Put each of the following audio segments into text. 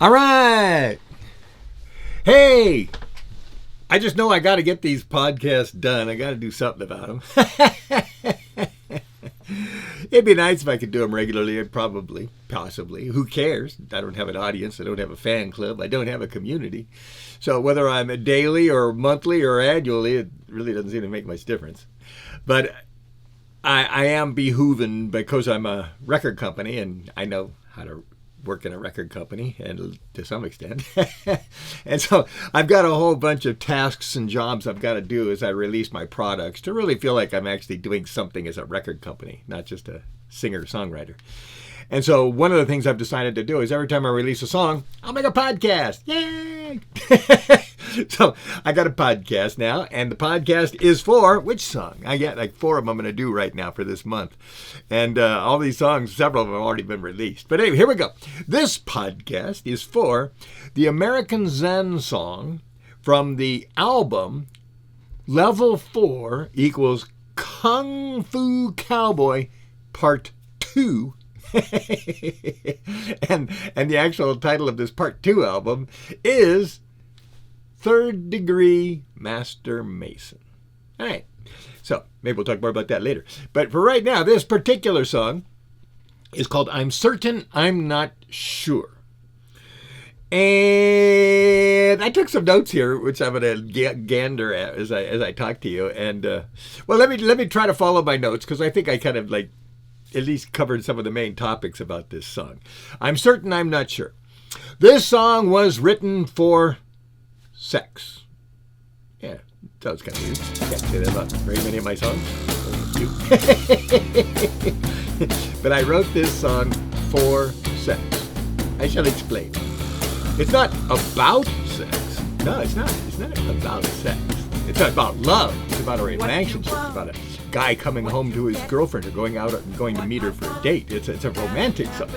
All right. Hey, I just know I got to get these podcasts done. I got to do something about them. It'd be nice if I could do them regularly, probably, possibly. Who cares? I don't have an audience. I don't have a fan club. I don't have a community. So whether I'm a daily or monthly or annually, it really doesn't seem to make much difference. But I am behooven because I'm a record company and I know how to work in a record company, and to some extent. And so I've got a whole bunch of tasks and jobs I've got to do as I release my products to really feel like I'm actually doing something as a record company, not just a singer-songwriter. And so one of the things I've decided to do is every time I release a song, I'll make a podcast. Yay! So I got a podcast now, and the podcast is for which song? I got like 4 of them I'm going to do right now for this month. And all these songs, several of them have already been released. But anyway, here we go. This podcast is for the American Zen song from the album Level 4 equals Kung Fu Cowboy Part 2. and the actual title of this Part 2 album is Third Degree Master Mason. All right. So maybe we'll talk more about that later. But for right now, this particular song is called I'm Certain I'm Not Sure. And I took some notes here, which I'm going to gander at as I talk to you. And well, let me try to follow my notes because I think I kind of like at least covered some of the main topics about this song. I'm certain I'm not sure. This song was written for sex. Yeah, that was kind of weird. I can't say that about very many of my songs. But I wrote this song for sex. I shall explain. It's not about sex. No, it's not. It's not about sex. It's not about love. It's about a relationship. It's about a guy coming home to his girlfriend or going out and going to meet her for a date. It's a romantic song.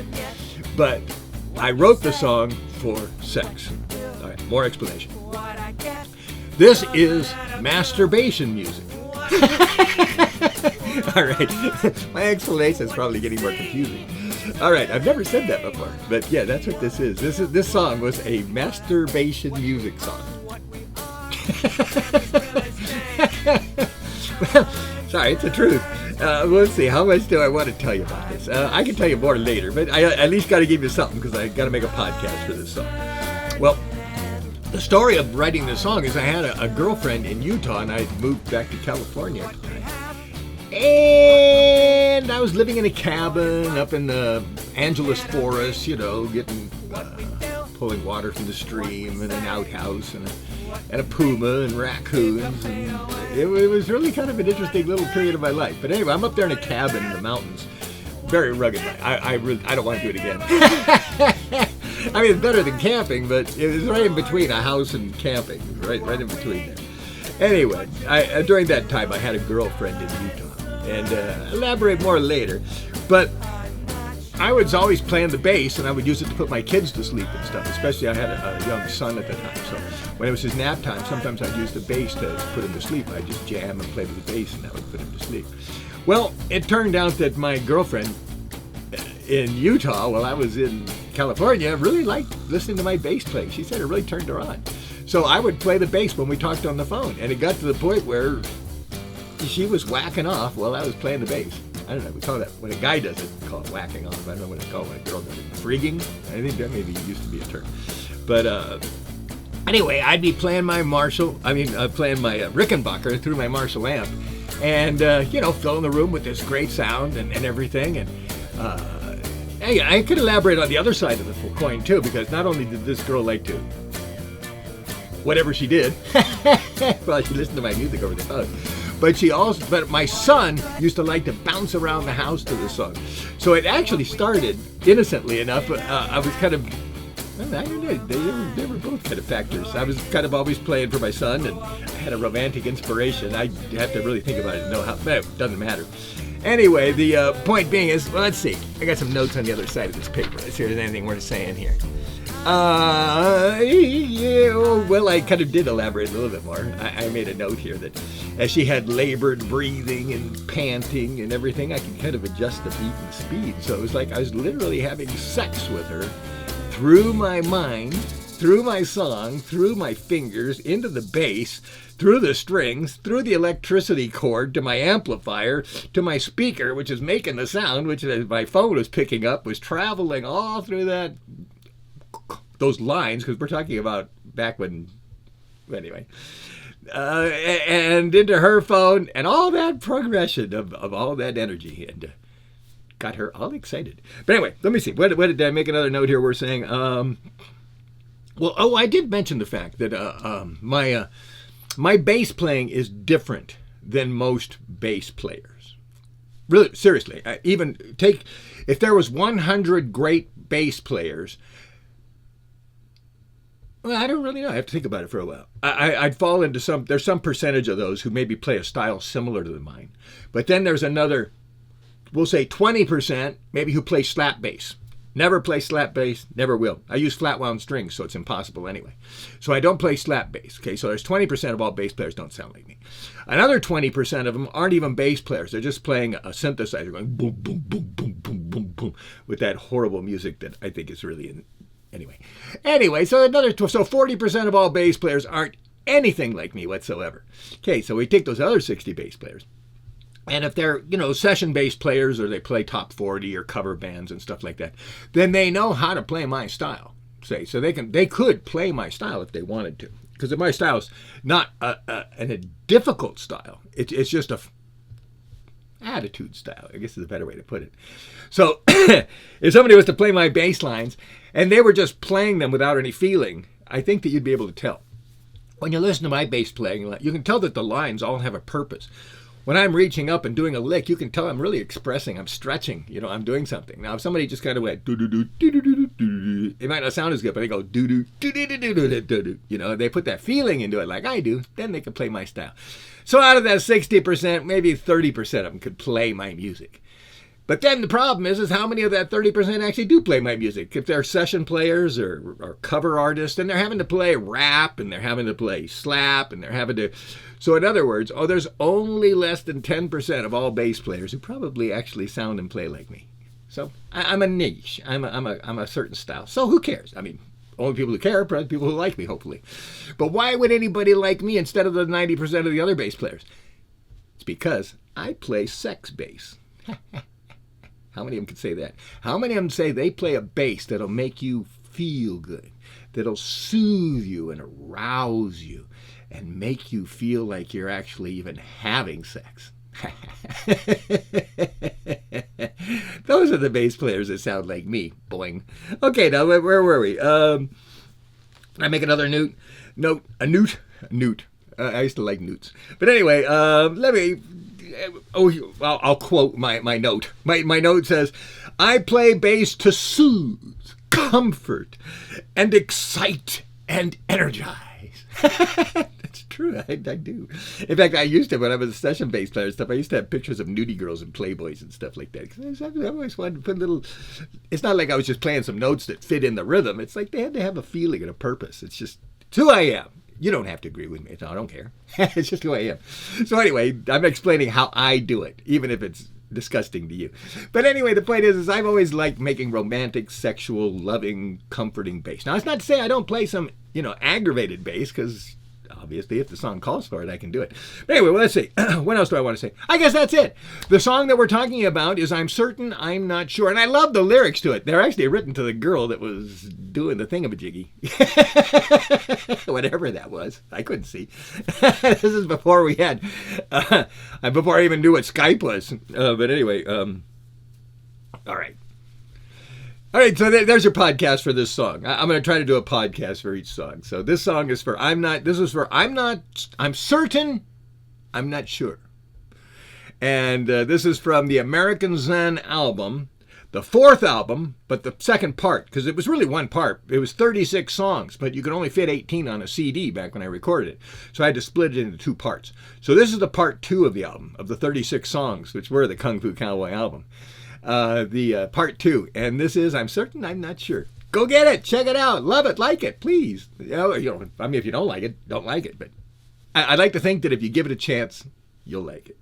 But I wrote the song for sex. All right, more explanation. This is masturbation music. All right. My explanation is probably getting more confusing. All right, I've never said that before, but yeah, that's what this is. This song was a masturbation music song. Sorry, it's the truth. Let's see, how much do I want to tell you about this? I can tell you more later, but I at least got to give you something because I got to make a podcast for this song. Well, the story of writing this song is I had a girlfriend in Utah, and I moved back to California at the time. And I was living in a cabin up in the Angeles forest, you know, getting pulling water from the stream, and an outhouse, and a puma and raccoons, and it was really kind of an interesting little period of my life. But anyway, I'm up there in a cabin in the mountains, very rugged. I don't want to do it again. I mean, it's better than camping, but it was right in between a house and camping, right in between there. Anyway, during that time, I had a girlfriend in Utah. And elaborate more later. But I was always playing the bass, and I would use it to put my kids to sleep and stuff, especially I had a young son at the time. So when it was his nap time, sometimes I'd use the bass to put him to sleep. I'd just jam and play with the bass, and that would put him to sleep. Well, it turned out that my girlfriend in Utah, while I was in California, really liked listening to my bass playing. She said it really turned her on. So I would play the bass when we talked on the phone, and it got to the point where she was whacking off while I was playing the bass. I don't know, we call that, when a guy does it, we call it whacking off. I don't know what it's called when a girl does it. Frigging? I think that maybe used to be a term. But anyway, I'd be playing my playing my Rickenbacker through my Marshall amp. And, filling the room with this great sound and everything. And hey, I could elaborate on the other side of the coin, too, because not only did this girl like to whatever she did, well, she listened to my music over the phone. But my son used to like to bounce around the house to this song. So it actually started innocently enough. I was kind of, I don't know, they were both kind of factors. I was kind of always playing for my son, and I had a romantic inspiration. I have to really think about it to know how, but it doesn't matter. Anyway, the point being is, well, let's see. I got some notes on the other side of this paper. Let's see if there's anything worth saying here. Well, I kind of did elaborate a little bit more. I made a note here that as she had labored breathing and panting and everything, I could kind of adjust the beat and speed. So it was like I was literally having sex with her through my mind, through my song, through my fingers, into the bass, through the strings, through the electricity cord, to my amplifier, to my speaker, which is making the sound, which my phone was picking up, was traveling all through those lines, because we're talking about back when, anyway, and into her phone, and all that progression of all that energy, and got her all excited. But anyway, let me see. What did I make another note here? We're saying, I did mention the fact that my bass playing is different than most bass players. Really, seriously. If there was 100 great bass players, well, I don't really know. I have to think about it for a while. I'd fall into there's some percentage of those who maybe play a style similar to mine. But then there's another, we'll say 20%, maybe who play slap bass. Never play slap bass, never will. I use flat wound strings, so it's impossible anyway. So I don't play slap bass. Okay, so there's 20% of all bass players don't sound like me. Another 20% of them aren't even bass players. They're just playing a synthesizer going boom, boom, boom, boom, boom, boom, boom, with that horrible music that I think is really Anyway, so 40% of all bass players aren't anything like me whatsoever. Okay, so we take those other 60 bass players. And if they're, session bass players, or they play top 40 or cover bands and stuff like that, then they know how to play my style. So they could play my style if they wanted to. Because my style is not a difficult style. It's just a attitude style, I guess is a better way to put it. So if somebody was to play my bass lines and they were just playing them without any feeling, I think that you'd be able to tell. When you listen to my bass playing, you can tell that the lines all have a purpose. When I'm reaching up and doing a lick, you can tell I'm really expressing, I'm stretching, I'm doing something. Now, if somebody just kind of went doo-doo-doo, doo-doo-doo-doo-doo, it might not sound as good, but they go doo-doo, doo-doo-doo-doo-doo-doo, they put that feeling into it like I do, then they can play my style. So out of that 60%, maybe 30% of them could play my music. But then the problem is how many of that 30% actually do play my music? If they're session players or cover artists, and they're having to play rap, and they're having to play slap, and they're having to... So in other words, there's only less than 10% of all bass players who probably actually sound and play like me. So I'm a niche. I'm a certain style. So who cares? I mean, only people who care are probably people who like me, hopefully. But why would anybody like me instead of the 90% of the other bass players? It's because I play sex bass. How many of them can say that? How many of them say they play a bass that'll make you feel good, that'll soothe you and arouse you and make you feel like you're actually even having sex? Those are the bass players that sound like me. Boing. Okay, now where were we? Can I make another newt? A newt. I used to like newts. But anyway, let me... I'll quote my note. My note says, I play bass to soothe, comfort, and excite and energize. That's true. I do. In fact, I used to, when I was a session bass player and stuff, I used to have pictures of nudie girls and Playboys and stuff like that. Because I always wanted to put little... It's not like I was just playing some notes that fit in the rhythm. It's like they had to have a feeling and a purpose. It's who I am. You don't have to agree with me. No, I don't care. It's just who I am. So anyway, I'm explaining how I do it, even if it's disgusting to you. But anyway, the point is I've always liked making romantic, sexual, loving, comforting bass. Now, it's not to say I don't play some, aggravated bass, because obviously if the song calls for it, I can do it. But anyway, let's see. What else do I want to say? I guess that's it. The song that we're talking about is I'm Certain, I'm Not Sure. And I love the lyrics to it. They're actually written to the girl that was doing the thingamajiggy. Whatever that was. I couldn't see. This is before we had, before I even knew what Skype was. But anyway, all right. All right, so there's your podcast for this song. I'm going to try to do a podcast for each song. So this song is for I'm Certain, I'm Not Sure. And this is from the American Zen album, the fourth album, but the second part, because it was really one part. It was 36 songs, but you could only fit 18 on a CD back when I recorded it. So I had to split it into two parts. So this is the part 2 of the album, of the 36 songs, which were the Kung Fu Cowboy album. The part 2, and this is I'm Certain, I'm Not Sure. Go get it, check it out, love it, like it, please. If you don't like it, don't like it. But I'd like to think that if you give it a chance, you'll like it.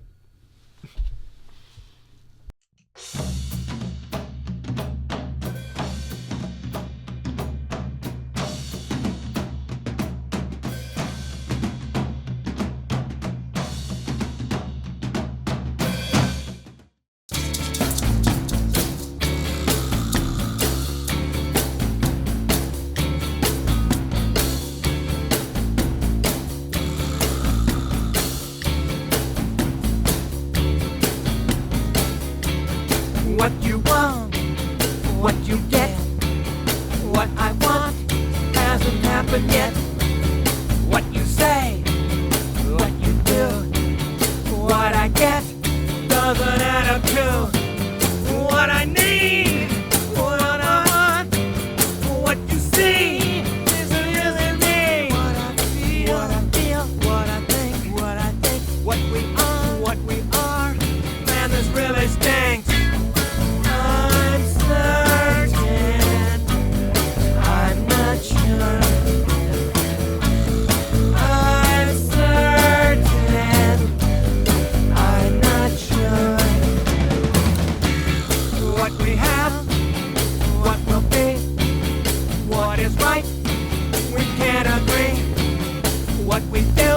what we do.